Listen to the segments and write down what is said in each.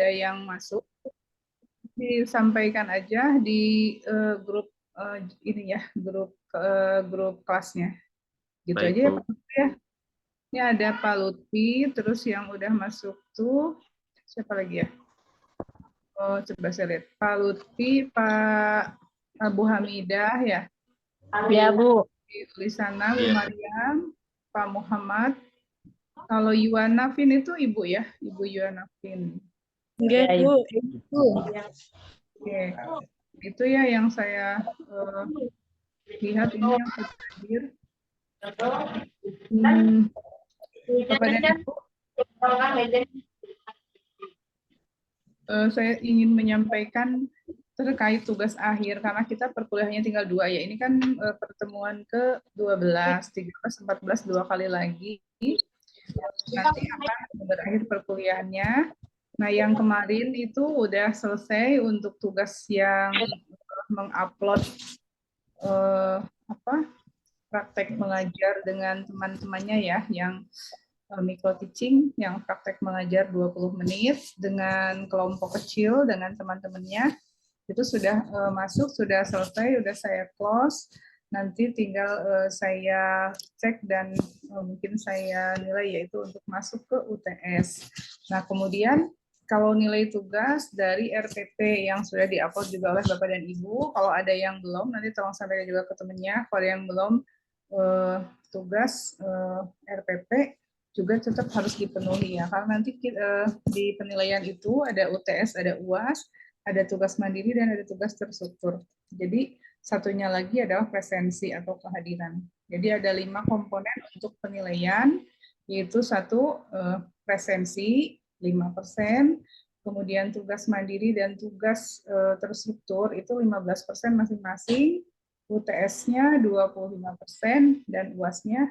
ada yang masuk, disampaikan aja di grup ini ya, grup kelasnya. Gitu Baik, aja ya Bu. Pak Lutfi ya. Ini ada Pak Lutfi, terus yang udah masuk tuh siapa lagi ya? Oh, coba saya lihat. Pak Lutfi, Pak Abu Hamidah ya. Ya, Bu. Di sana Bu Iya, Bu. Mariam, Pak Muhammad. Kalau Yuwanafin itu Ibu ya, Ibu Yuwanafin. Enggak, Ya, Bu. Ibu. Oke, itu ya yang saya lihat ini yang sudah hadir. Bapak dan Ibu, saya ingin menyampaikan terkait tugas akhir karena kita perkuliahannya tinggal 2 ya. Ini kan pertemuan ke-12, 13, 14 2 kali lagi. Nanti akan berakhir perkuliahannya. Nah, yang kemarin itu udah selesai untuk tugas yang mengupload praktek mengajar dengan teman-temannya ya, yang micro teaching, yang praktek mengajar 20 menit dengan kelompok kecil dengan teman-temannya. Itu sudah masuk, sudah selesai, sudah saya close. Nanti tinggal saya cek dan mungkin saya nilai yaitu untuk masuk ke UTS. Nah, kemudian kalau nilai tugas dari RPP yang sudah diupload juga oleh Bapak dan Ibu, kalau ada yang belum, nanti tolong sampaikan juga ke temannya. Kalau yang belum, tugas RPP juga tetap harus dipenuhi ya, karena nanti di penilaian itu ada UTS, ada UAS, ada tugas mandiri, dan ada tugas terstruktur. Jadi satunya lagi adalah presensi atau kehadiran. Jadi ada 5 komponen untuk penilaian, yaitu 1 presensi 5%, kemudian tugas mandiri dan tugas terstruktur itu 15% masing-masing, UTS-nya 25% dan UAS-nya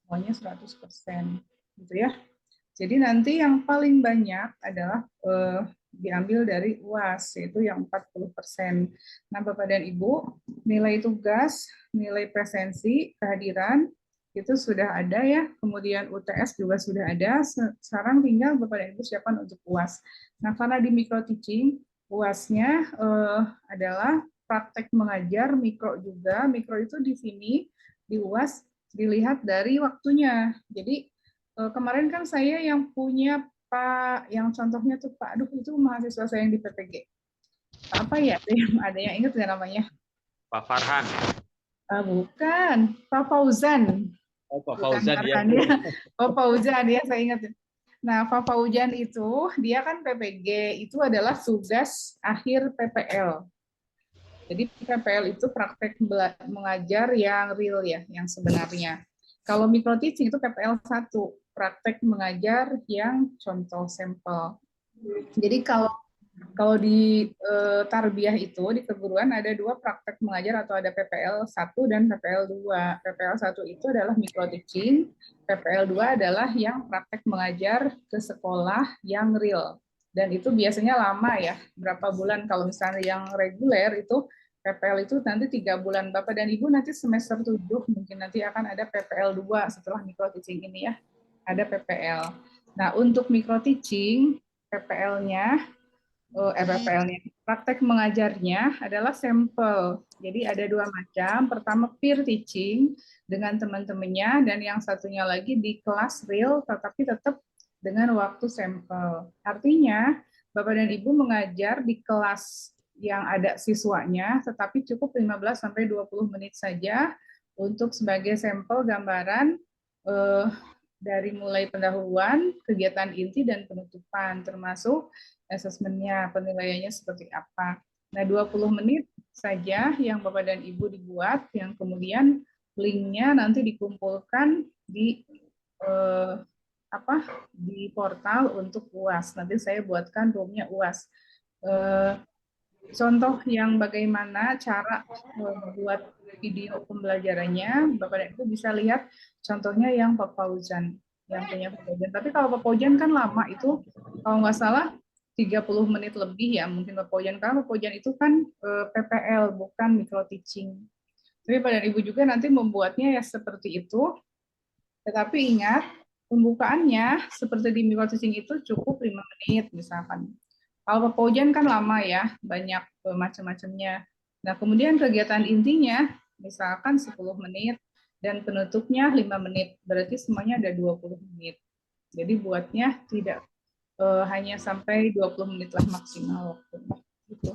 semuanya 100%. Gitu ya. Jadi nanti yang paling banyak adalah diambil dari UAS, yaitu yang 40%. Nah, Bapak dan Ibu, nilai tugas, nilai presensi, kehadiran, itu sudah ada ya, kemudian UTS juga sudah ada, sekarang tinggal Bapak dan Ibu siapkan untuk UAS. Nah, karena di micro teaching, UAS-nya adalah praktek mengajar, mikro juga, mikro itu di sini, di UAS, dilihat dari waktunya. Jadi, kemarin kan saya yang punya Pak, yang contohnya tuh Pak, aduh itu mahasiswa saya yang di PPG. Apa ya? Ada yang ingat nggak namanya? Pak Farhan. Bukan, Pak Fauzan. Oh, Pak Fauzan ya. Pak Fauzan ya, saya ingat. Nah, Pak Fauzan itu dia kan PPG, itu adalah tugas akhir PPL. Jadi PPL itu praktek mengajar yang real ya, yang sebenarnya. Kalau micro teaching itu PPL 1, praktek mengajar yang contoh sampel. Jadi kalau di tarbiyah itu di keguruan ada 2 praktek mengajar atau ada PPL 1 dan PPL 2. PPL 1 itu adalah micro teaching, PPL 2 adalah yang praktek mengajar ke sekolah yang real. Dan itu biasanya lama ya, berapa bulan. Kalau misalnya yang reguler itu PPL itu nanti 3 bulan. Bapak dan Ibu nanti semester 7 mungkin nanti akan ada PPL 2 setelah micro teaching ini ya. Ada PPL. Nah, untuk micro teaching PPL-nya praktek mengajarnya adalah sampel. Jadi ada 2 macam. Pertama peer teaching dengan teman-temannya, dan yang satunya lagi di kelas real tetapi tetap dengan waktu sampel. Artinya Bapak dan Ibu mengajar di kelas yang ada siswanya, tetapi cukup 15-20 menit saja untuk sebagai sampel gambaran dari mulai pendahuluan, kegiatan inti, dan penutupan, termasuk asesmennya, penilaiannya seperti apa. Nah, 20 menit saja yang Bapak dan Ibu dibuat, yang kemudian linknya nanti dikumpulkan di di portal untuk UAS. Nanti saya buatkan roomnya UAS. Contoh yang bagaimana cara membuat video pembelajarannya, Bapak dan Ibu bisa lihat contohnya yang Pak Fauzan, yang punya Pak Fauzan. Tapi kalau Pak Fauzan kan lama itu, kalau nggak salah 30 menit lebih ya mungkin Pak Fauzan, karena Pak Fauzan itu kan PPL bukan micro teaching. Tapi Bapak dan Ibu juga nanti membuatnya ya seperti itu. Tetapi ingat, pembukaannya seperti di micro teaching itu cukup 5 menit misalkan. Kalau Paujan kan lama ya, banyak macam-macamnya. Nah, kemudian kegiatan intinya misalkan 10 menit dan penutupnya 5 menit. Berarti semuanya ada 20 menit. Jadi buatnya tidak hanya sampai 20 menit lah maksimal waktunya. Gitu.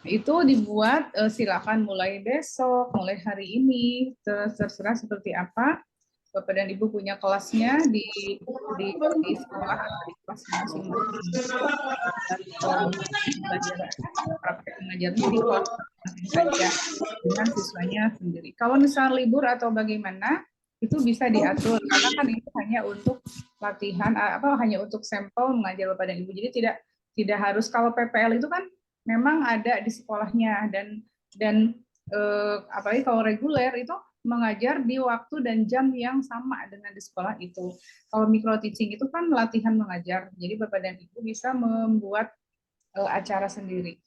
Itu dibuat silakan mulai besok, mulai hari ini, terserah seperti apa. Bapak dan Ibu punya kelasnya di sekolah atau di kelas masing-masing. Belajar praktek mengajarnya di kelas masing-masing saja dengan siswanya sendiri. Kalau misal libur atau bagaimana, itu bisa diatur karena kan itu hanya untuk latihan hanya untuk sampel mengajar Bapak dan Ibu. Jadi tidak harus, kalau PPL itu kan memang ada di sekolahnya dan apalagi kalau reguler itu mengajar di waktu dan jam yang sama dengan di sekolah itu. Kalau micro teaching itu kan latihan mengajar. Jadi Bapak dan Ibu bisa membuat acara sendiri.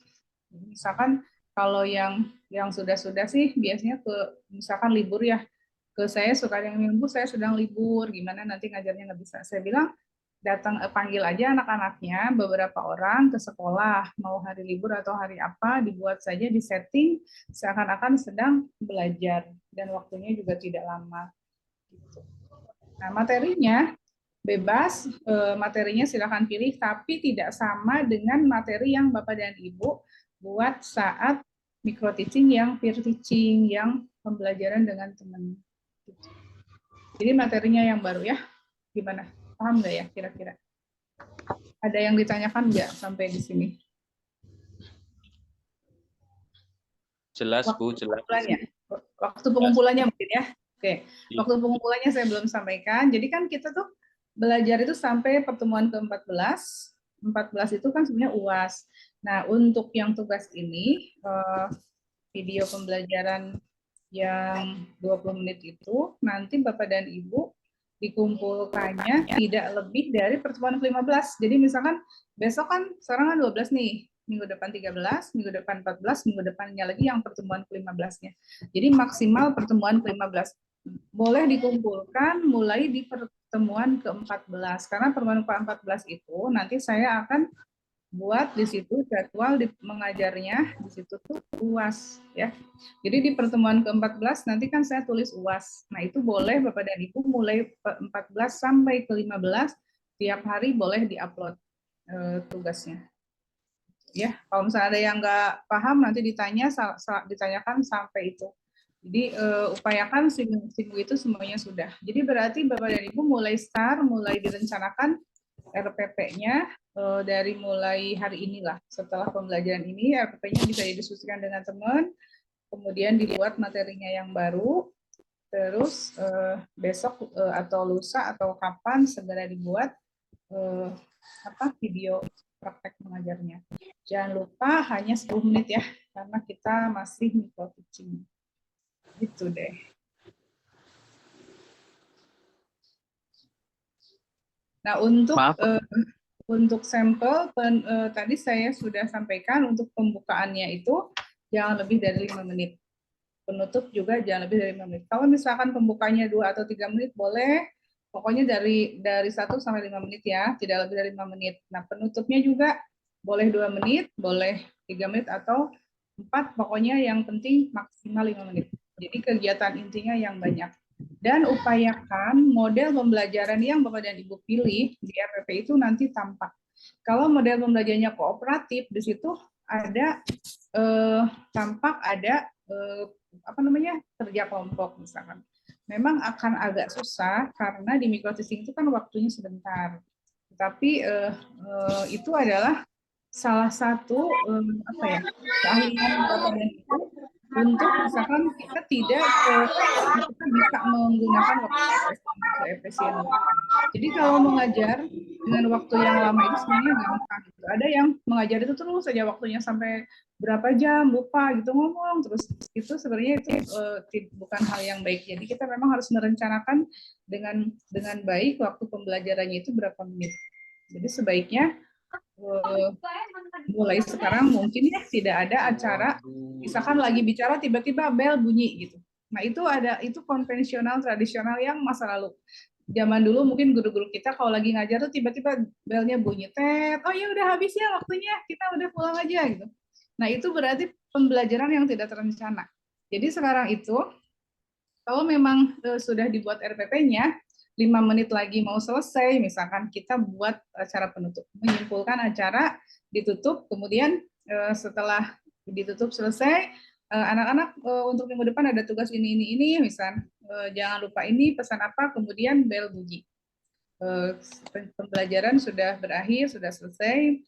Misalkan kalau yang sudah sih biasanya misalkan libur ya, ke saya suka yang minggu saya sedang libur, gimana nanti ngajarnya nggak bisa. Saya bilang panggil aja anak-anaknya beberapa orang ke sekolah, mau hari libur atau hari apa, dibuat saja di setting seakan-akan sedang belajar dan waktunya juga tidak lama. Nah, materinya bebas, materinya silakan pilih, tapi tidak sama dengan materi yang Bapak dan Ibu buat saat micro teaching yang peer teaching, yang pembelajaran dengan teman. Jadi materinya yang baru ya, gimana? Paham nggak ya kira-kira? Ada yang ditanyakan nggak sampai di sini? Jelas, Bu, jelas. Waktu pengumpulannya mungkin ya. Oke, waktu pengumpulannya saya belum sampaikan. Jadi kan kita tuh belajar itu sampai pertemuan ke-14. 14 itu kan sebenarnya UAS. Nah, untuk yang tugas ini, video pembelajaran yang 20 menit itu, nanti Bapak dan Ibu dikumpulkannya tidak lebih dari pertemuan ke-15. Jadi misalkan besok kan sekarang kan 12 nih, minggu depan 13, minggu depan 14, minggu depannya lagi yang pertemuan ke-15-nya. Jadi maksimal pertemuan ke-15. Boleh dikumpulkan mulai di pertemuan ke-14. Karena pertemuan ke-14 itu nanti saya akan buat di situ jadwal mengajarnya, di situ tuh UAS ya. Jadi di pertemuan ke-14 nanti kan saya tulis UAS. Nah, itu boleh Bapak dan Ibu mulai 14 sampai ke-15 tiap hari boleh diupload tugasnya. Ya, kalau misalnya ada yang nggak paham nanti ditanyakan sampai itu. Jadi upayakan seminggu itu semuanya sudah. Jadi berarti Bapak dan Ibu mulai direncanakan RPP-nya dari mulai hari inilah. Setelah pembelajaran ini, RPP-nya bisa didiskusikan dengan teman, kemudian dibuat materinya yang baru, terus besok atau lusa atau kapan segera dibuat video praktek mengajarnya. Jangan lupa hanya 10 menit ya, karena kita masih micro teaching. Gitu deh. Nah, untuk sampel tadi saya sudah sampaikan untuk pembukaannya itu jangan lebih dari 5 menit. Penutup juga jangan lebih dari 5 menit. Kalau misalkan pembukanya 2 atau 3 menit boleh, pokoknya dari 1 sampai 5 menit ya, tidak lebih dari 5 menit. Nah, penutupnya juga boleh 2 menit, boleh 3 menit atau 4, pokoknya yang penting maksimal 5 menit. Jadi kegiatan intinya yang banyak. Dan upayakan model pembelajaran yang Bapak dan Ibu pilih di RPP itu nanti tampak. Kalau model pembelajarannya kooperatif, di situ ada tampak ada kerja kelompok misalkan. Memang akan agak susah karena di micro teaching itu kan waktunya sebentar. Tapi itu adalah salah satu keahlian Bapak dan Ibu untuk misalkan kita bisa menggunakan waktu efisien. Jadi kalau mengajar dengan waktu yang lama itu sebenarnya gampang. Ada yang mengajar itu terus saja waktunya sampai berapa jam, lupa gitu ngomong terus, itu sebenarnya itu bukan hal yang baik. Jadi kita memang harus merencanakan dengan baik waktu pembelajarannya itu berapa menit. Jadi sebaiknya mulai sekarang mungkin ya tidak ada acara, misalkan lagi bicara tiba-tiba bel bunyi gitu. Nah itu konvensional tradisional yang masa lalu. zaman dulu mungkin guru-guru kita kalau lagi ngajar tuh tiba-tiba belnya bunyi, tet, oh ya udah habis ya waktunya, kita udah pulang aja gitu. Nah itu berarti pembelajaran yang tidak terencana. Jadi sekarang itu kalau memang sudah dibuat RPP-nya, 5 menit lagi mau selesai, misalkan kita buat acara penutup, menyimpulkan acara, ditutup, kemudian setelah ditutup selesai, anak-anak untuk minggu depan ada tugas ini, misal jangan lupa ini, pesan apa, kemudian bel bunyi. Pembelajaran sudah berakhir, sudah selesai,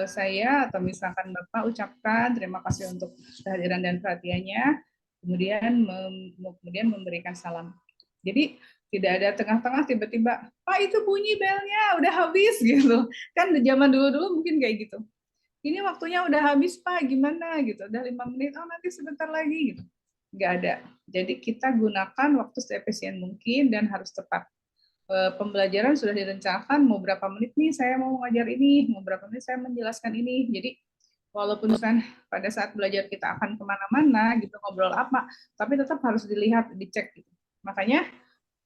saya atau misalkan Bapak ucapkan terima kasih untuk kehadiran dan perhatiannya, kemudian memberikan salam. Jadi tidak ada tengah-tengah tiba-tiba, Pak itu bunyi belnya, udah habis gitu. Kan zaman dulu mungkin kayak gitu. Ini waktunya udah habis Pak, gimana gitu. Udah 5 menit, oh nanti sebentar lagi gitu. Nggak ada. Jadi kita gunakan waktu seefisien mungkin dan harus tepat. Pembelajaran sudah direncanakan mau berapa menit nih saya mau ngajar ini, mau berapa menit saya menjelaskan ini. Jadi walaupun misalnya pada saat belajar kita akan kemana-mana gitu ngobrol apa, tapi tetap harus dilihat, dicek gitu. Makanya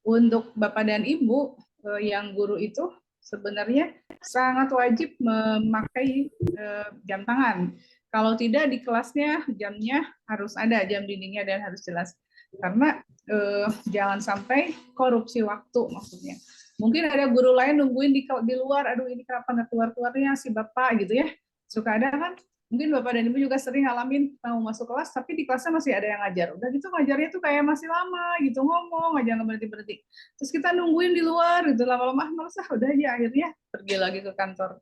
untuk Bapak dan Ibu yang guru itu sebenarnya sangat wajib memakai jam tangan. Kalau tidak di kelasnya jamnya harus ada, jam dindingnya dan harus jelas. Karena jangan sampai korupsi waktu maksudnya. Mungkin ada guru lain nungguin di luar, aduh ini kenapa nggak keluar-keluarnya si Bapak gitu ya. Suka ada kan, mungkin Bapak dan Ibu juga sering ngalamin mau masuk kelas, tapi di kelasnya masih ada yang ngajar. Udah gitu ngajarnya tuh kayak masih lama gitu, ngomong aja nggak berhenti-berhenti. Terus kita nungguin di luar gitu, lama-lama males udah aja akhirnya pergi lagi ke kantor.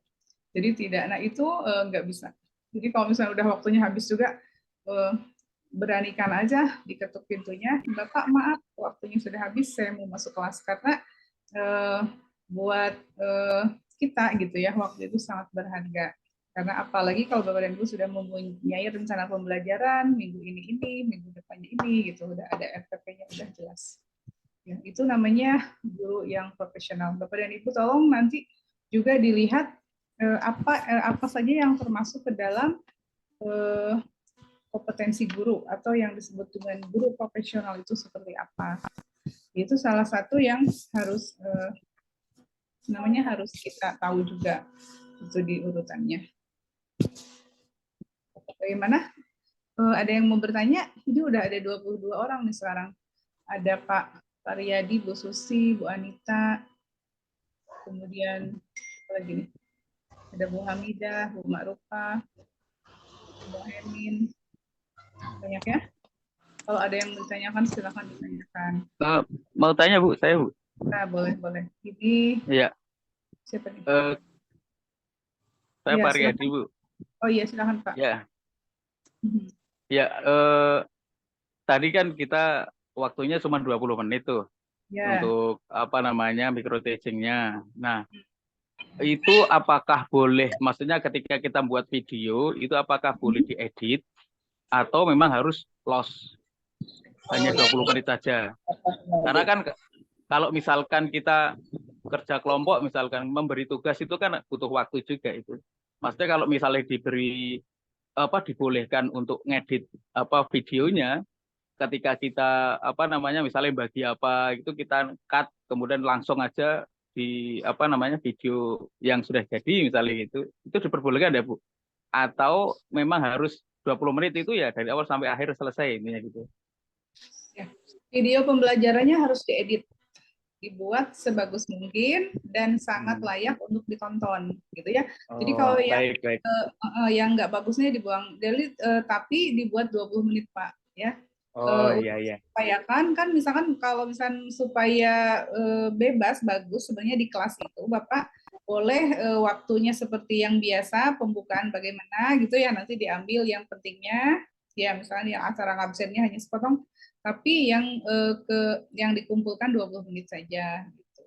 Jadi tidak, nah itu nggak bisa. Jadi kalau misalnya udah waktunya habis juga, beranikan aja diketuk pintunya, Bapak maaf waktunya sudah habis, saya mau masuk kelas. Karena buat kita gitu ya, waktu itu sangat berharga. Karena apalagi kalau Bapak dan Ibu sudah mempunyai rencana pembelajaran, minggu ini, minggu depannya ini, gitu, udah ada RPP-nya, udah jelas. Ya, itu namanya guru yang profesional. Bapak dan Ibu tolong nanti juga dilihat apa saja yang termasuk ke dalam kompetensi guru atau yang disebut dengan guru profesional itu seperti apa. Itu salah satu yang harus harus kita tahu juga itu di urutannya. Bagaimana? Ada yang mau bertanya? Ini udah ada 22 orang nih sekarang. Ada Pak Riyadi, Bu Susi, Bu Anita, kemudian apa lagi nih? Ada Bu Hamidah, Bu Ma'rufah, Bu Hemin. Banyak ya? Kalau ada yang ditanyakan, silakan ditanyakan. Mau tanya Bu, saya Bu. Nah, boleh. Ini Iya. siapa nih? Saya Ya, Pak Riyadi Bu. Oh iya, silakan Pak. Ya. Ya, tadi kan kita waktunya cuma 20 menit tuh untuk micro teaching-nya. Nah, itu apakah boleh, maksudnya ketika kita buat video, itu apakah boleh diedit atau memang harus loss? Hanya 20 menit saja. Karena kan kalau misalkan kita kerja kelompok, misalkan memberi tugas itu kan butuh waktu juga itu. Maksudnya kalau misalnya dibolehkan untuk ngedit videonya, ketika kita misalnya bagi apa itu kita cut kemudian langsung aja di video yang sudah jadi misalnya itu diperbolehkan ya Bu? Atau memang harus 20 menit itu ya dari awal sampai akhir selesai intinya gitu? Ya. Video pembelajarannya harus diedit, dibuat sebagus mungkin dan sangat layak untuk ditonton, gitu ya. Jadi kalau yang nggak bagusnya dibuang, delete, tapi dibuat 20 menit Pak, ya. Iya. Supaya kan misalkan kalau supaya bebas bagus sebenarnya di kelas itu Bapak boleh waktunya seperti yang biasa pembukaan bagaimana gitu ya, nanti diambil yang pentingnya ya, misalnya yang acara ngabsennya hanya sepotong, tapi yang dikumpulkan 20 menit saja gitu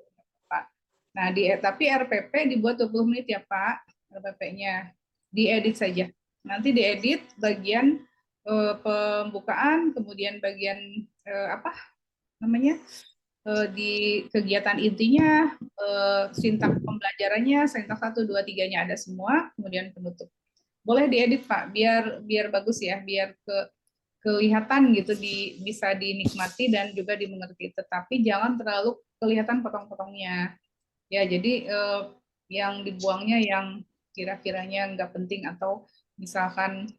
Pak. Nah, tapi RPP dibuat 20 menit ya Pak, RPP-nya diedit saja. Nanti diedit bagian pembukaan, kemudian bagian di kegiatan intinya, sintak pembelajarannya, sintak 1, 2, 3-nya ada semua, kemudian penutup. Boleh diedit Pak, biar bagus ya, biar kelihatan gitu, bisa dinikmati dan juga dimengerti, tetapi jangan terlalu kelihatan potong-potongnya ya. Jadi yang dibuangnya yang kira-kiranya nggak penting, atau misalkan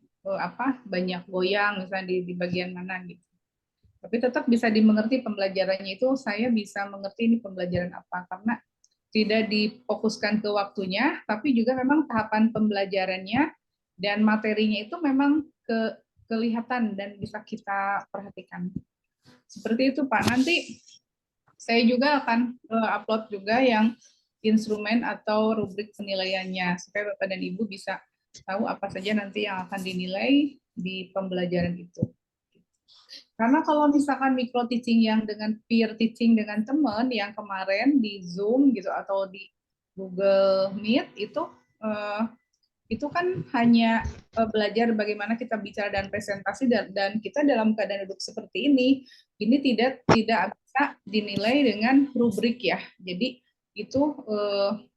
banyak goyang misalnya di bagian mana gitu. Tapi tetap bisa dimengerti pembelajarannya itu, saya bisa mengerti ini pembelajaran apa, karena tidak difokuskan ke waktunya, tapi juga memang tahapan pembelajarannya dan materinya itu memang kelihatan dan bisa kita perhatikan. Seperti itu Pak. Nanti saya juga akan upload juga yang instrumen atau rubrik penilaiannya, supaya Bapak dan Ibu bisa tahu apa saja nanti yang akan dinilai di pembelajaran itu. Karena kalau misalkan micro teaching yang dengan peer teaching dengan teman yang kemarin di Zoom gitu atau di Google Meet itu kan hanya belajar bagaimana kita bicara dan presentasi, dan kita dalam keadaan duduk seperti ini tidak bisa dinilai dengan rubrik ya. Jadi itu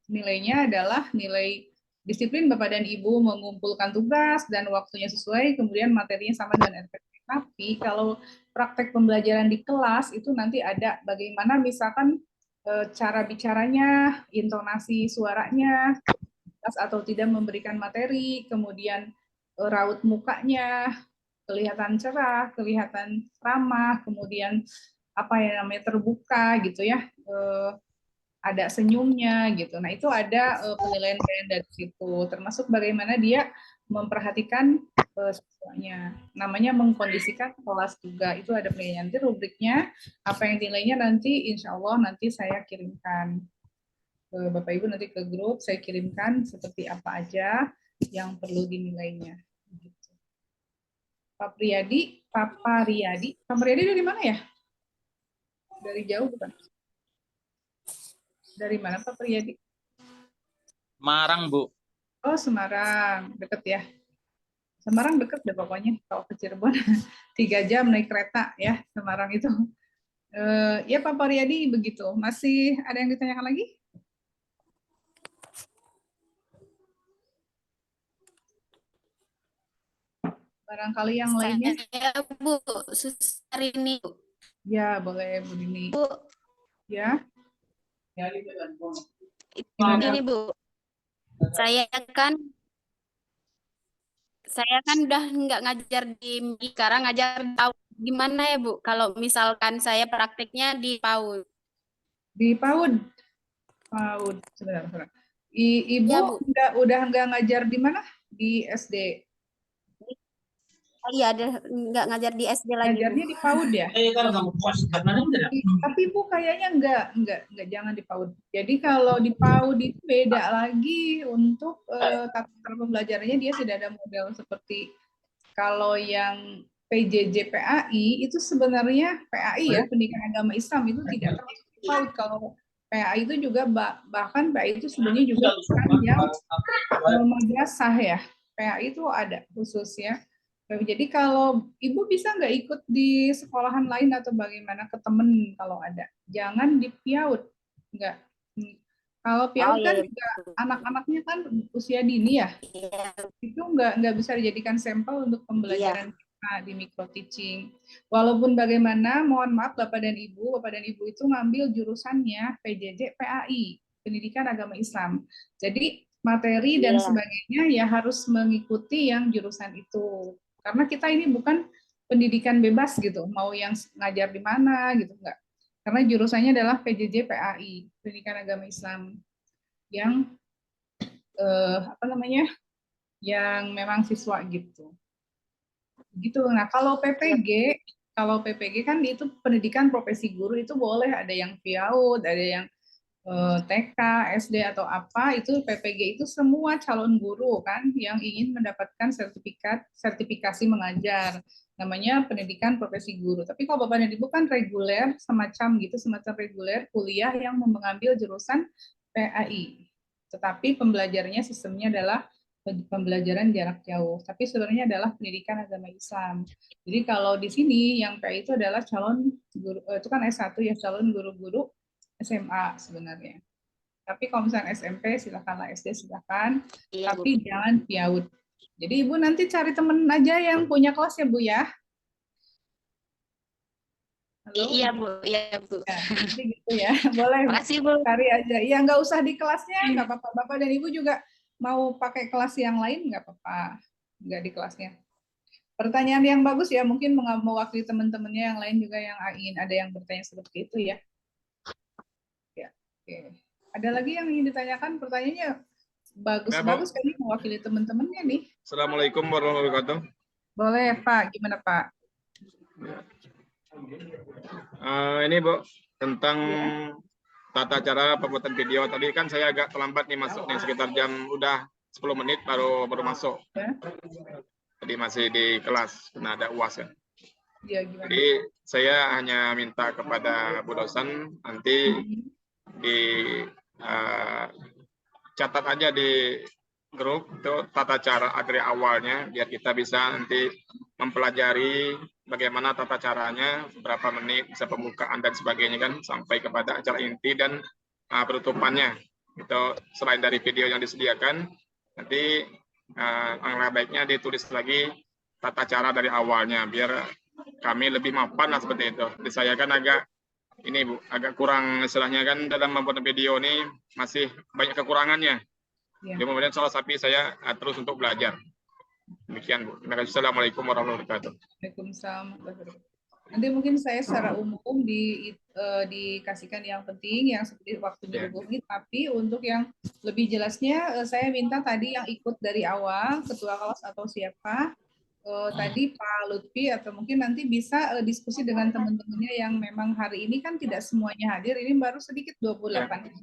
nilainya adalah nilai disiplin Bapak dan Ibu mengumpulkan tugas dan waktunya sesuai, kemudian materinya sama dengan RPT. Tapi kalau praktek pembelajaran di kelas itu nanti ada bagaimana misalkan cara bicaranya, intonasi suaranya, atau tidak memberikan materi, kemudian raut mukanya kelihatan cerah, kelihatan ramah, kemudian apa yang namanya terbuka gitu ya, ada senyumnya gitu. Nah itu ada penilaian dari situ, termasuk bagaimana dia memperhatikan siswanya. Namanya mengkondisikan kelas juga, itu ada penilaian. Nanti rubriknya, apa yang nilainya nanti insya Allah nanti saya kirimkan ke Bapak Ibu, nanti ke grup saya kirimkan seperti apa aja yang perlu dinilainya. Gitu. Pak Priyadi dari mana ya? Dari jauh bukan? Dari mana Pak Priyadi? Semarang, Bu. Oh, Semarang. Deket ya. Semarang deket deh pokoknya. Kalau ke Cirebon 3 jam naik kereta ya, Semarang itu. Ya Pak Priyadi begitu. Masih ada yang ditanyakan lagi? Barangkali yang lainnya? Saya Bu, susah ini. Ya, boleh Bu Dini. Bu. Ya. Ini Bu. Saya kan udah nggak ngajar di MI, sekarang ngajar di PAUD. Gimana ya Bu kalau misalkan saya prakteknya di PAUD? Di PAUD. PAUD sebentar. Ibu ya, udah nggak ngajar di mana? Di SD. Iya, nggak ngajar di SD lagi. Ngajarnya Bu. di PAUD ya? Tapi Bu kayaknya nggak, jangan di PAUD. Jadi kalau di PAUD itu beda lagi untuk tata cara pembelajarannya, dia tidak ada model seperti kalau yang PJJ PAI itu sebenarnya PAI ya, pendidikan agama Islam itu tidak termasuk di PAUD. Kalau PAI itu juga bahkan PAI itu sebenarnya juga bukan yang madrasah ya. PAI itu ada khusus ya. Jadi kalau Ibu bisa nggak ikut di sekolahan lain atau bagaimana ke temen kalau ada. Jangan di PIAUD. Nggak. Kalau PIAUD kan juga anak-anaknya kan usia dini ya. Itu nggak bisa dijadikan sampel untuk pembelajaran kita di micro teaching. Walaupun bagaimana, mohon maaf Bapak dan Ibu itu ngambil jurusannya PJJ PAI, Pendidikan Agama Islam. Jadi materi dan sebagainya ya harus mengikuti yang jurusan itu. Karena kita ini bukan pendidikan bebas gitu, mau yang ngajar di mana gitu, enggak. Karena jurusannya adalah PJJ PAI, Pendidikan Agama Islam, yang yang memang siswa gitu. Gitu. Nah, kalau PPG kan itu pendidikan profesi guru itu boleh ada yang PIAUD, ada yang TK, SD atau apa, itu PPG itu semua calon guru kan yang ingin mendapatkan sertifikasi mengajar. Namanya pendidikan profesi guru. Tapi kalau Bapak dan Ibu kan reguler semacam reguler kuliah yang mengambil jurusan PAI. Tetapi pembelajarannya sistemnya adalah pembelajaran jarak jauh. Tapi sebenarnya adalah pendidikan agama Islam. Jadi kalau di sini yang PAI itu adalah calon guru, itu kan S1 ya, calon guru-guru SMA sebenarnya. Tapi kalau misalnya SMP silakanlah, SD silakan, tapi jangan PIAUD. Jadi Ibu nanti cari temen aja yang punya kelas ya Bu ya. Halo? Iya Bu, iya Bu. Ya, jadi gitu ya. Boleh Makasih Bu. cari aja. Ya nggak usah di kelasnya, nggak apa-apa. Bapak dan Ibu juga mau pakai kelas yang lain nggak apa-apa, nggak di kelasnya. Pertanyaan yang bagus ya, mungkin mewakili teman-temannya yang lain juga yang ingin ada yang bertanya seperti itu ya. Ya, oke. Ada lagi yang ingin ditanyakan? Pertanyaannya bagus-bagus kan mewakili teman-temannya nih. Assalamualaikum warahmatullahi wabarakatuh. Boleh Pak, gimana Pak? Ini Bu, tentang tata cara pembuatan video. Tadi kan saya agak terlambat nih masuk nih, sekitar udah 10 menit baru masuk. Ya. Jadi masih di kelas, karena ada UAS kan. Ya, gimana? Jadi saya hanya minta kepada Bu dosen nanti di catat aja di grup itu tata cara dari awalnya, biar kita bisa nanti mempelajari bagaimana tata caranya, berapa menit, bisa pembukaan dan sebagainya kan, sampai kepada acara inti dan penutupannya. Itu selain dari video yang disediakan, nanti alangkah baiknya ditulis lagi tata cara dari awalnya, biar kami lebih mapan lah seperti itu. Jadi saya kan agak ini Bu, agak kurang istilahnya kan dalam membuat video ini masih banyak kekurangannya. Ya. Kemudian salah sapi saya terus untuk belajar. Demikian Bu. Terima kasih. Assalamualaikum warahmatullahi wabarakatuh. Waalaikumsalam. Nanti mungkin saya secara umum dikasihkan yang penting, yang seperti waktunya 20 menit, tapi untuk yang lebih jelasnya saya minta tadi yang ikut dari awal, ketua kelas atau siapa, tadi Pak Lutfi, atau mungkin nanti bisa diskusi dengan teman-temannya yang memang hari ini kan tidak semuanya hadir, ini baru sedikit 28,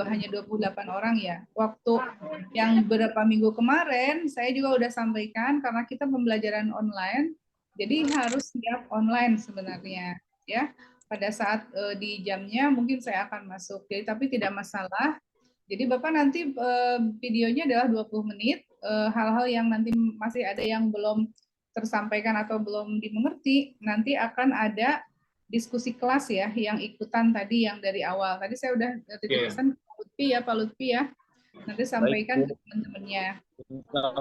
hanya 28 orang ya. Waktu yang beberapa minggu kemarin, saya juga udah sampaikan, karena kita pembelajaran online, jadi harus siap online sebenarnya, ya. Pada saat di jamnya mungkin saya akan masuk, jadi tapi tidak masalah. Jadi Bapak nanti videonya adalah 20 menit, hal-hal yang nanti masih ada yang belum tersampaikan atau belum dimengerti, nanti akan ada diskusi kelas ya, yang ikutan tadi yang dari awal. Tadi saya udah titip pesan Pak Lutfi ya, nanti sampaikan ke teman-temannya.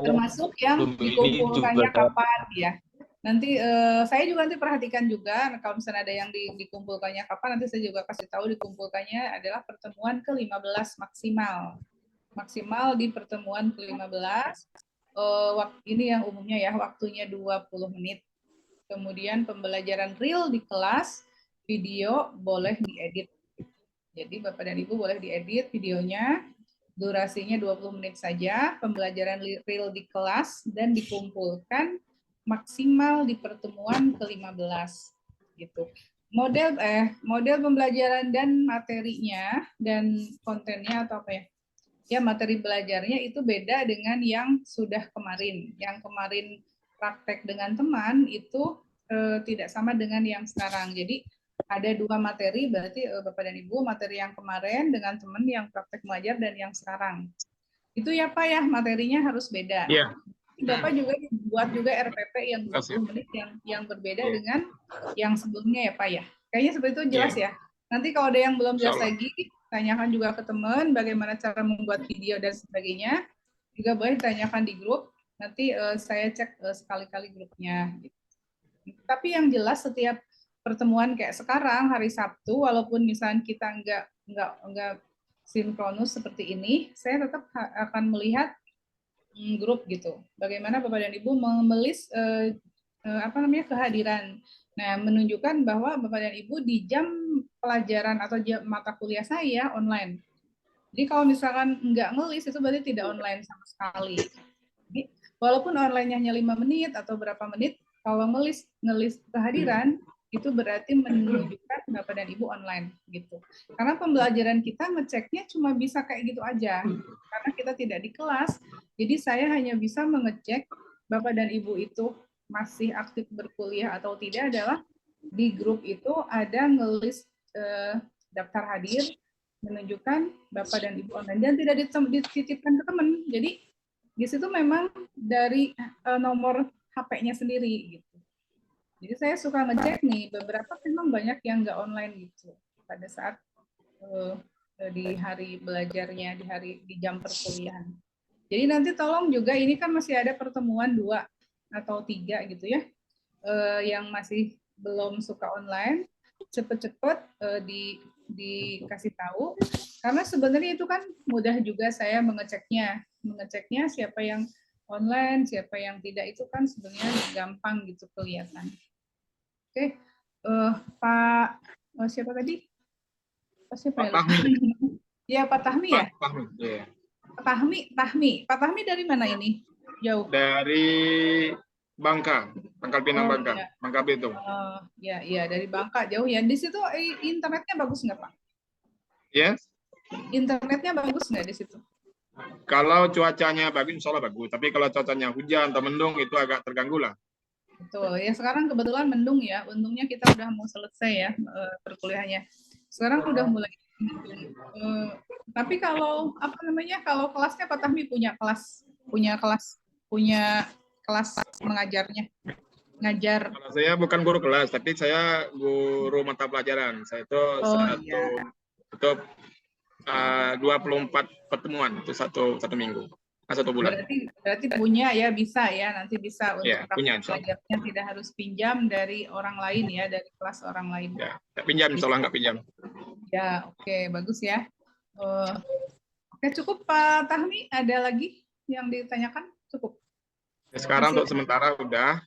Termasuk yang dikumpulkannya kapan ya. Nanti saya juga nanti perhatikan juga, kalau misalnya ada yang dikumpulkannya kapan, nanti saya juga kasih tahu dikumpulkannya adalah pertemuan ke-15 maksimal. Maksimal di pertemuan ke-15, ini yang umumnya ya, waktunya 20 menit. Kemudian pembelajaran real di kelas, video boleh diedit. Jadi Bapak dan Ibu boleh diedit videonya, durasinya 20 menit saja, pembelajaran real di kelas, dan dikumpulkan maksimal di pertemuan ke-15 gitu. Model pembelajaran dan materinya dan kontennya atau apa ya? Ya, materi belajarnya itu beda dengan yang sudah kemarin. Yang kemarin praktek dengan teman itu tidak sama dengan yang sekarang. Jadi ada 2 materi, berarti Bapak dan Ibu, materi yang kemarin dengan teman yang praktek mengajar dan yang sekarang. Itu ya Pak ya, materinya harus beda. Iya. Bapak juga buat juga RPP yang 20 menit yang berbeda dengan yang sebelumnya ya Pak ya. Kayaknya seperti itu jelas ya. Nanti kalau ada yang belum jelas lagi, tanyakan juga ke teman bagaimana cara membuat video dan sebagainya. Juga boleh tanyakan di grup. Nanti saya cek sekali-kali grupnya. Tapi yang jelas setiap pertemuan kayak sekarang hari Sabtu, walaupun misalnya kita nggak sinkronus seperti ini, saya tetap akan melihat grup gitu. Bagaimana Bapak dan Ibu memelis kehadiran. Nah, menunjukkan bahwa Bapak dan Ibu di jam pelajaran atau jam mata kuliah saya online. Jadi kalau misalkan nggak ngelis itu berarti tidak online sama sekali. Jadi, walaupun online-nya hanya 5 menit atau berapa menit, kalau ngelis kehadiran itu berarti menunjukkan Bapak dan Ibu online gitu. Karena pembelajaran kita ngeceknya cuma bisa kayak gitu aja. Karena kita tidak di kelas, jadi saya hanya bisa mengecek Bapak dan Ibu itu masih aktif berkuliah atau tidak adalah di grup itu ada ngelis daftar hadir, menunjukkan Bapak dan Ibu online dan tidak dititipkan ke teman. Jadi di situ memang dari nomor HP-nya sendiri gitu. Jadi saya suka ngecek nih, beberapa memang banyak yang nggak online gitu pada saat di hari belajarnya, di jam perkuliahan. Jadi nanti tolong juga, ini kan masih ada pertemuan 2 atau 3 gitu ya, yang masih belum suka online. cepet-cepet dikasih tahu, karena sebenarnya itu kan mudah juga saya mengeceknya siapa yang online, siapa yang tidak, itu kan sebenarnya gampang gitu kelihatan. Oke, Pak siapa tadi? Siapa ya? Ya Pak Tahmi ya? Pak Tahmi dari mana ini? Jauh. Dari Bangka, Pangkal Pinang Bangka, ya. Bangka Belitung. Ya, dari Bangka jauh ya. Di situ internetnya bagus nggak Pak? Ya. Internetnya bagus nggak di situ? Kalau cuacanya bagus, insya Allah bagus. Tapi kalau cuacanya hujan atau mendung, itu agak terganggu lah. Betul. Ya sekarang kebetulan mendung ya. Untungnya kita udah mau selesai ya perkuliahannya. Sekarang udah mulai. Tapi kalau apa namanya? Kalau kelasnya Pak Tahmi punya kelas mengajarnya. Ngajar. Kalau saya bukan guru kelas, tapi saya guru mata pelajaran. Saya itu itu 24 pertemuan itu satu minggu, satu bulan. Berarti punya ya, bisa ya, nanti bisa untuk ya, punya, pelajarnya tidak harus pinjam dari orang lain ya, dari kelas orang lain. Ya, nggak pinjam, insya nggak pinjam. Ya, oke, bagus ya. Oke, cukup Pak Tahmi, ada lagi yang ditanyakan? Cukup. Ya, sekarang untuk sementara udah.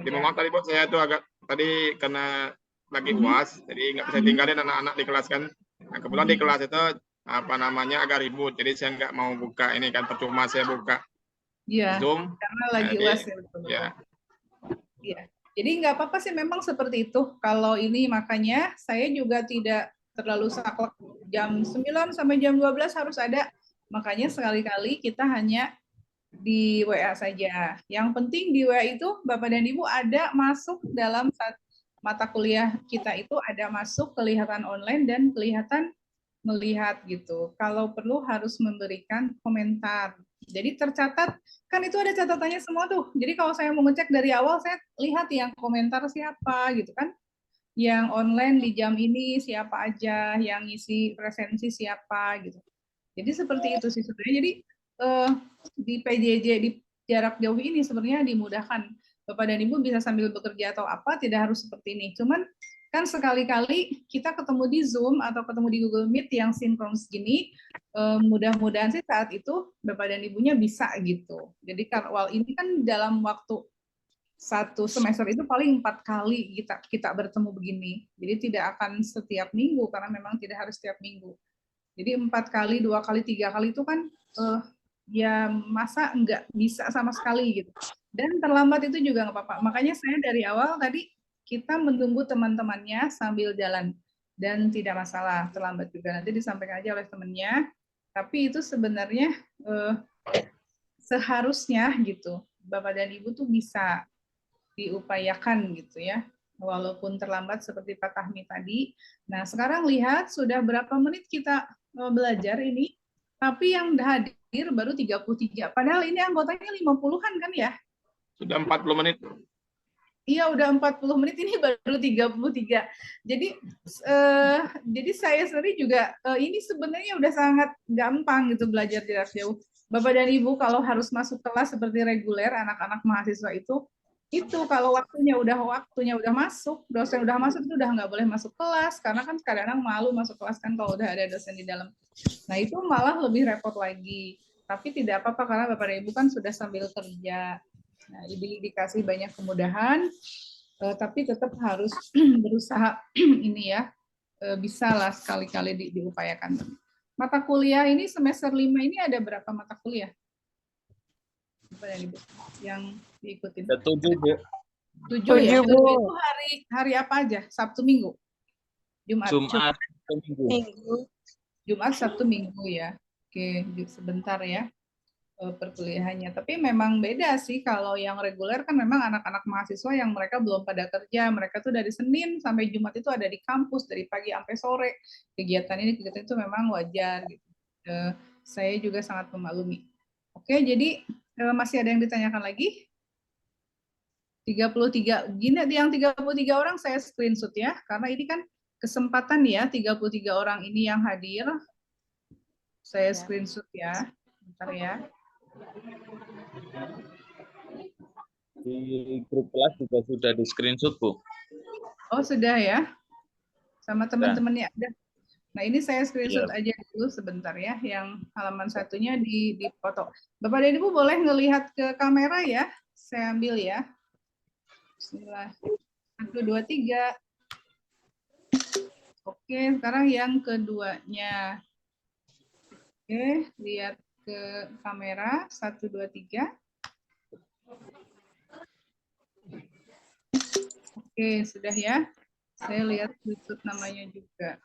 Mohon tadi buat saya itu agak tadi karena lagi UAS, jadi nggak bisa tinggalin anak-anak di kelas kan. Nah, kebetulan di kelas itu apa namanya agak ribut, jadi saya nggak mau buka ini kan, percuma saya buka Zoom karena lagi UAS ya, betul. Ya. Jadi nggak apa-apa sih, memang seperti itu. Kalau ini makanya saya juga tidak terlalu saklek jam 9 sampai jam 12 harus ada. Makanya sekali-kali kita hanya di WA saja. Yang penting di WA itu Bapak dan Ibu ada masuk dalam mata kuliah kita, itu ada masuk, kelihatan online dan kelihatan melihat gitu. Kalau perlu harus memberikan komentar. Jadi tercatat, kan itu ada catatannya semua tuh. Jadi kalau saya mau ngecek dari awal, saya lihat yang komentar siapa gitu kan. Yang online di jam ini siapa aja, yang ngisi presensi siapa gitu. Jadi seperti itu sih sebenarnya. Jadi di PJJ di jarak jauh ini sebenarnya dimudahkan. Bapak dan Ibu bisa sambil bekerja atau apa, tidak harus seperti ini. Cuman kan sekali-kali kita ketemu di Zoom atau ketemu di Google Meet yang sinkron gini, mudah-mudahan sih saat itu Bapak dan Ibunya bisa gitu. Jadi kalau ini kan dalam waktu satu semester itu paling 4 kali kita bertemu begini. Jadi tidak akan setiap minggu karena memang tidak harus setiap minggu. Jadi 4 kali, 2 kali, 3 kali itu kan ya masa nggak bisa sama sekali gitu. Dan terlambat itu juga nggak apa-apa. Makanya saya dari awal tadi kita menunggu teman-temannya sambil jalan, dan tidak masalah terlambat juga, nanti disampaikan aja oleh temannya. Tapi itu sebenarnya seharusnya gitu Bapak dan Ibu tuh bisa diupayakan gitu ya, walaupun terlambat seperti Pak Tahmi tadi. Nah sekarang lihat sudah berapa menit kita belajar ini, tapi yang hadir baru 33, padahal ini anggotanya 50-an kan ya? Sudah 40 menit. Iya, udah 40 menit, ini baru 33. Jadi saya sendiri juga, ini sebenarnya udah sangat gampang gitu belajar jarak jauh. Bapak dan Ibu kalau harus masuk kelas seperti reguler, anak-anak mahasiswa itu kalau waktunya udah masuk, dosen udah masuk, itu udah nggak boleh masuk kelas, karena kan kadang-kadang malu masuk kelas kan kalau udah ada dosen di dalam. Nah itu malah lebih repot lagi. Tapi tidak apa-apa karena Bapak dan Ibu kan sudah sambil kerja. Nah, dikasih banyak kemudahan, tapi tetap harus berusaha ini ya, bisa lah sekali-kali diupayakan. Mata kuliah ini semester 5 ini ada berapa mata kuliah? Yang diikuti? 7, Bu. 7 ya? 7 itu hari apa aja? Sabtu, Minggu? Jumat, Sabtu, Minggu. Jumat, Sabtu, Minggu ya. Oke, sebentar ya perkuliahannya. Tapi memang beda sih, kalau yang reguler kan memang anak-anak mahasiswa yang mereka belum pada kerja, mereka tuh dari Senin sampai Jumat itu ada di kampus, dari pagi sampai sore. Kegiatan itu memang wajar gitu. Saya juga sangat memaklumi. Oke, jadi masih ada yang ditanyakan lagi? 33, gini yang 33 orang saya screenshot ya, karena ini kan kesempatan ya, 33 orang ini yang hadir. Saya screenshot ya, bentar ya. Di grup kelas juga sudah di screenshot, Bu. Oh, sudah ya? sama teman-temannya ada. Nah, ini saya screenshot aja dulu sebentar ya, yang halaman satunya dipoto. Bapak dan Ibu boleh ngelihat ke kamera ya, saya ambil ya. Bismillah. 1, 2, 3. Oke, sekarang yang keduanya. Oke, lihat ke kamera, 1, 2, 3. Oke, sudah ya. Saya lihat YouTube namanya juga.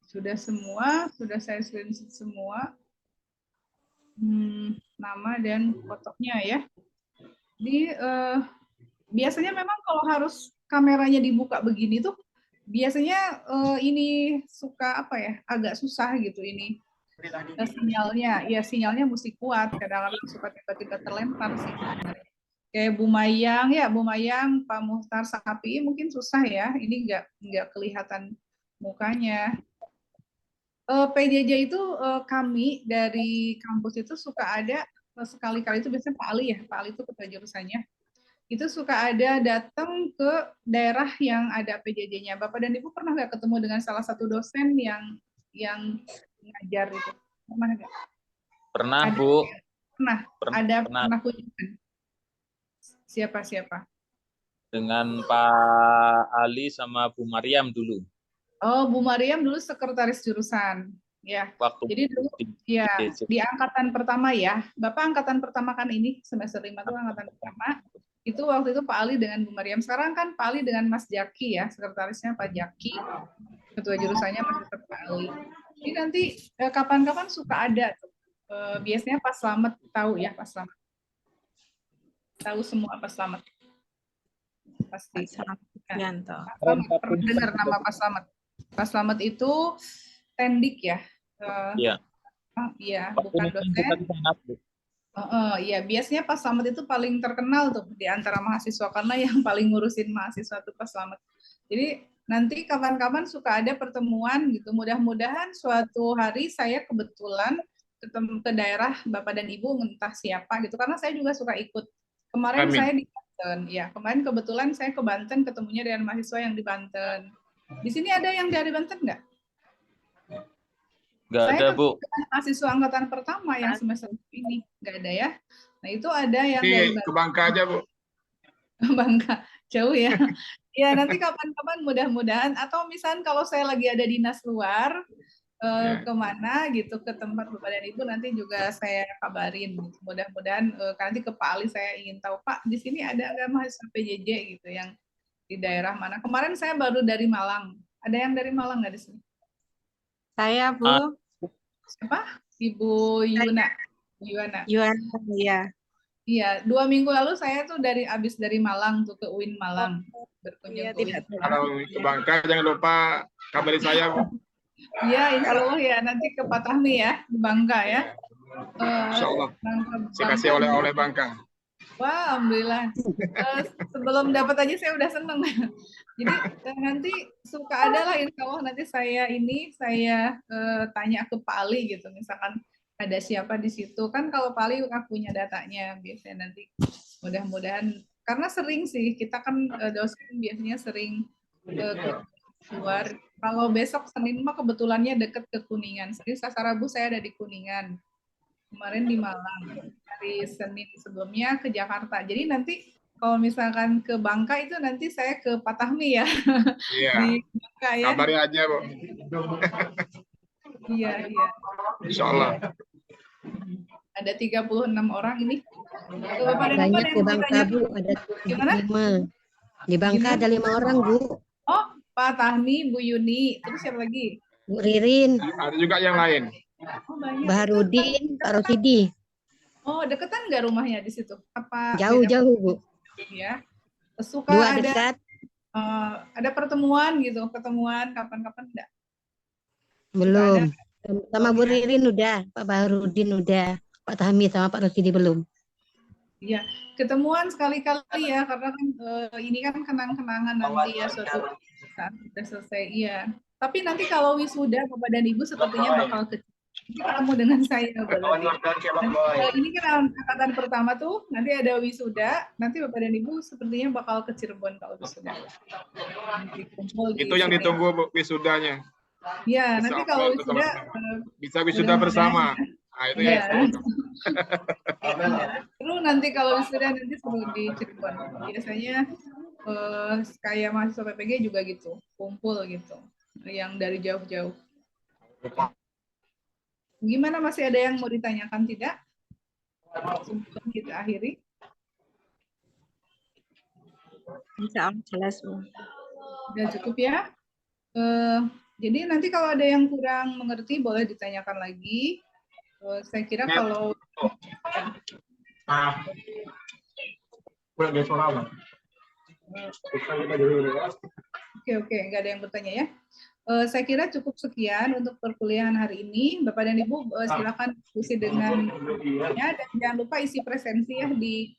Sudah semua, sudah saya screenshot semua. Nama dan fotonya ya. Jadi biasanya memang kalau harus kameranya dibuka begini tuh biasanya ini suka apa ya, agak susah gitu ini sinyalnya. Ya sinyalnya mesti kuat, kadang-kadang suka tiba-tiba terlempar sih. Kayak Bu Mayang ya, Bu Mayang, Pak Muhtar Sapi mungkin susah ya, ini nggak kelihatan mukanya. PJJ itu kami dari kampus itu suka ada sekali-kali itu biasanya Pak Ali ya, Pak Ali itu ketua jurusannya. Itu suka ada datang ke daerah yang ada PJJ-nya. Bapak dan Ibu pernah nggak ketemu dengan salah satu dosen yang ngajar itu? Pernah nggak? Pernah, Bu. Pernah kunjungan. Siapa? Dengan Pak Ali sama Bu Mariam dulu. Oh, Bu Mariam dulu sekretaris jurusan. Ya. Jadi dulu ya di angkatan pertama ya. Bapak angkatan pertama kan ini semester 5 itu angkatan pertama. Itu waktu itu Pak Ali dengan Bu Mariam. Sekarang kan Pak Ali dengan Mas Jaki ya, sekretarisnya Pak Jaki. Ketua jurusannya Mas Pak Ali. Ini nanti kapan-kapan suka ada tuh. Biasanya Pak Slamet tahu ya, Pak Slamet. Tahu semua Pak Slamet. Pasti. Pernah dengar nama Pak Slamet. Pak Slamet itu tendik ya. Iya. Iya, bukan dosen. Iya, biasanya Pak Slamet itu paling terkenal tuh di antara mahasiswa karena yang paling ngurusin mahasiswa itu Pak Slamet. Jadi nanti kapan-kapan suka ada pertemuan gitu. Mudah-mudahan suatu hari saya kebetulan ketemu ke daerah Bapak dan Ibu entah siapa gitu karena saya juga suka ikut. Kemarin saya di Banten, ya kemarin kebetulan saya ke Banten ketemunya dengan mahasiswa yang di Banten. Di sini ada yang dari Banten nggak? Nggak ada, Bu. Mahasiswa angkatan pertama yang semester ini nggak ada ya. Nah itu ada yang dari ke Bangka aja, Bu. Bangka, jauh ya. Ya nanti kapan-kapan mudah-mudahan atau misalnya kalau saya lagi ada dinas luar kemana gitu ke tempat Bapak dan Ibu nanti juga saya kabarin. Mudah-mudahan nanti ke Pak Ali saya ingin tahu Pak di sini ada nggak mahasiswa PJJ gitu yang di daerah mana. Kemarin saya baru dari Malang. Ada yang dari Malang nggak di sini? Saya, Bu. Siapa? Ibu Yuana. Yuana, ya. Iya, 2 minggu lalu saya tuh abis dari Malang tuh ke UIN Malang. Berkunjung ke UIN. Kalau ke Bangka jangan lupa kabari saya, Bu. Iya, insya Allah ya. Nanti ke Pak Tahmi ya, di Bangka ya. Insya Allah. Saya kasih oleh-oleh Bangka. Wah, alhamdulillah. Sebelum dapat aja saya udah seneng. Jadi nanti suka ada lah insya Allah nanti saya tanya ke Pak Ali gitu. Misalkan ada siapa di situ. Kan kalau Pak Ali punya datanya biasanya nanti mudah-mudahan. Karena sering sih, kita kan dosen biasanya sering keluar. Kalau besok Senin mah kebetulannya deket ke Kuningan. Jadi Selasa Rabu saya ada di Kuningan. Kemarin di Malang. Hari Senin sebelumnya ke Jakarta. Jadi nanti kalau misalkan ke Bangka itu nanti saya ke Pak Tahmi ya. Iya. Di Bangka ya. Kabari aja, Bu. Iya. Insya Allah. Ada 36 orang ini. Banyak di Bangka, Bu. Ada 5. Di Bangka ada 5 orang, Bu. Oh, Pak Tahmi, Bu Yuni. Terus siapa lagi? Bu Ririn. Ada juga yang lain. Oh, banyak. Baharudin, Pak Rosidi. Oh, deketan nggak rumahnya di situ? Apa Jauh-jauh, Bu. Ya. Suka 2 dekat. Ada pertemuan gitu, ketemuan kapan-kapan enggak? Belum. Sama Bu Ririn udah, Pak Baharudin udah, Pak Tahmi sama Pak Rosidi belum. Iya, ketemuan sekali-kali ya, karena kan ini kan kenang-kenangan nanti ya suatu saat sudah selesai, iya. Tapi nanti kalau wisuda Bapak dan Ibu sepertinya bakal kecil. Nanti ketemu dengan saya berarti. Nanti, ini kan angkatan pertama tuh, nanti ada wisuda, nanti Bapak dan Ibu sepertinya bakal ke Cirebon kalau wisuda. Itu yang ditunggu Bu, wisudanya. Ya, nanti kalau wisuda bisa wisuda bersama. Nah, itu ya. Terus nanti kalau wisuda nanti suruh di Cirebon. Biasanya kayak mahasiswa PPG juga gitu, kumpul gitu, yang dari jauh-jauh. Gimana, masih ada yang mau ditanyakan tidak? Sebelum kita akhiri. Insya Allah jelas, Bu. Sudah cukup ya. Jadi nanti kalau ada yang kurang mengerti boleh ditanyakan lagi. Saya kira kalau Oke, nggak ada yang bertanya ya. Saya kira cukup sekian untuk perkuliahan hari ini. Bapak dan Ibu silakan diskusi dengan ya, dan jangan lupa isi presensi ya di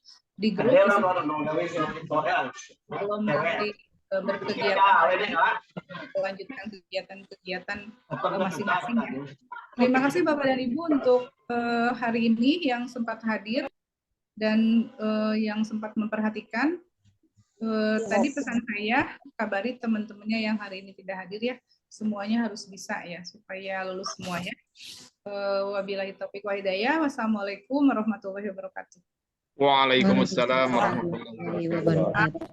grup. Belum nanti berkegiatan, melanjutkan kegiatan-kegiatan masing-masing. Ya. Terima kasih Bapak dan Ibu untuk hari ini yang sempat hadir dan yang sempat memperhatikan. Tadi pesan saya, kabari teman-temannya yang hari ini tidak hadir ya, semuanya harus bisa ya, supaya lulus semuanya. Wabillahi taufiq wa hidayah. Wassalamualaikum warahmatullahi wabarakatuh. Waalaikumsalam warahmatullahi wabarakatuh.